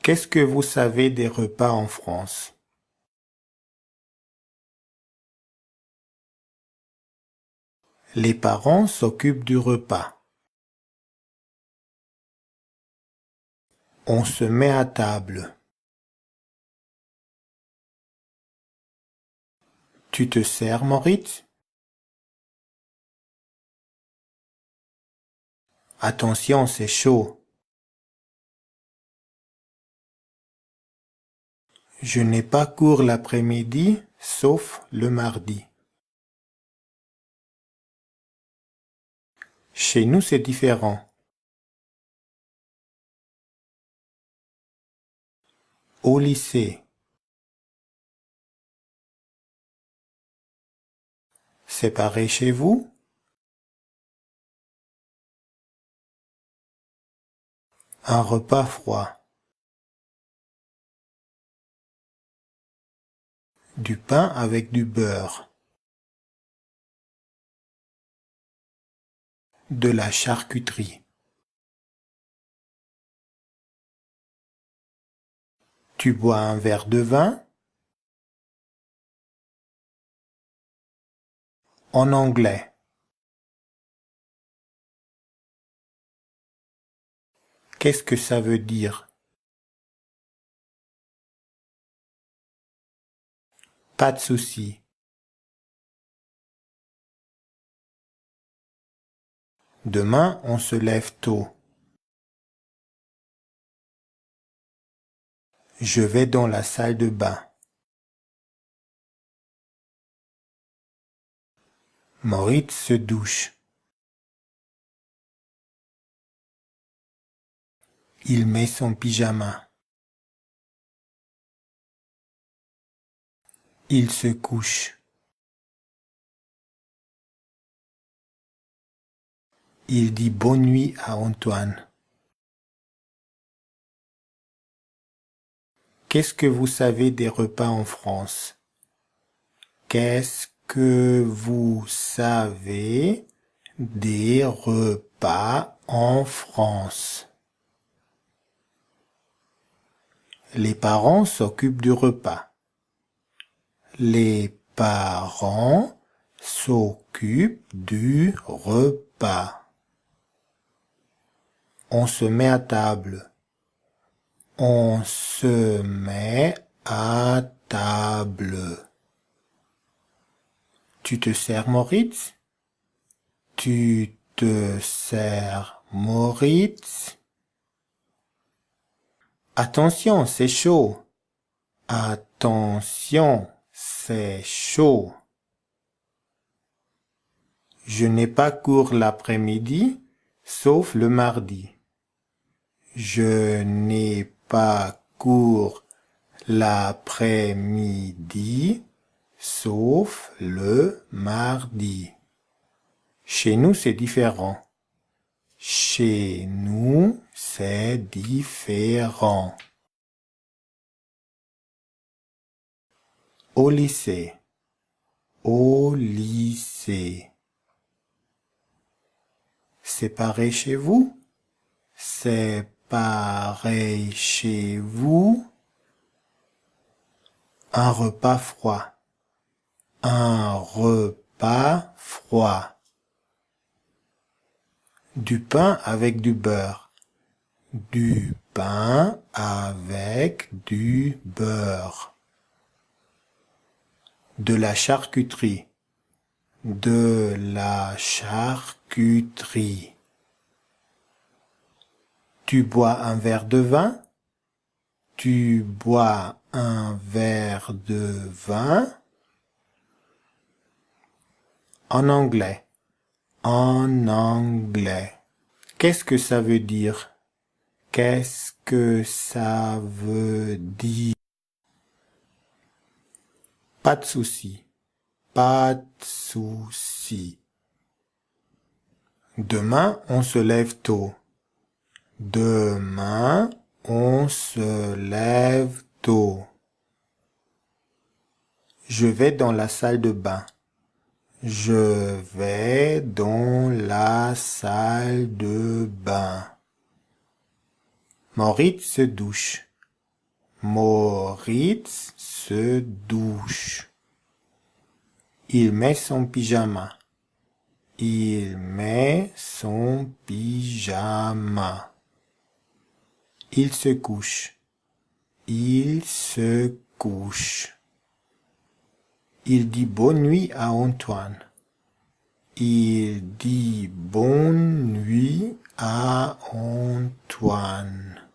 Qu'est-ce que vous savez des repas en France? Les parents s'occupent du repas. On se met à table. Tu te sers, Moritz? Attention, c'est chaud. Je n'ai pas cours l'après-midi, sauf le mardi. Chez nous, c'est différent. Au lycée. C'est pareil chez vous? Un repas froid. Du pain avec du beurre. De la charcuterie. Tu bois un verre de vin? En anglais. Qu'est-ce que ça veut dire? Pas de souci. Demain, on se lève tôt. Je vais dans la salle de bain. Moritz se douche. Il met son pyjama. Il se couche. Il dit bonne nuit à Antoine. Qu'est-ce que vous savez des repas en France? Qu'est-ce que vous savez des repas en France? Les parents s'occupent du repas. Les parents s'occupent du repas. On se met à table. On se met à table. Tu te sers, Moritz? Tu te sers, Moritz? Attention, c'est chaud. Attention, c'est chaud. Je n'ai pas cours l'après-midi, sauf le mardi. Je n'ai pas cours l'après-midi, sauf le mardi. Chez nous, c'est différent. Chez nous, c'est différent. Au lycée. Au lycée. C'est pareil chez vous? C'est pareil chez vous? Un repas froid. Un repas froid. Du pain avec du beurre. Du pain avec du beurre. De la charcuterie. De la charcuterie. Tu bois un verre de vin? Tu bois un verre de vin? En anglais. En anglais. Qu'est-ce que ça veut dire? Qu'est-ce que ça veut dire? Pas de souci. Pas de souci. Demain, on se lève tôt. Demain, on se lève tôt. Je vais dans la salle de bain. Je vais dans la salle de bain. Moritz se douche. Moritz se douche. Il met son pyjama. Il met son pyjama. Il se couche. Il se couche. Il dit bonne nuit à Antoine. Il dit bonne nuit à Antoine.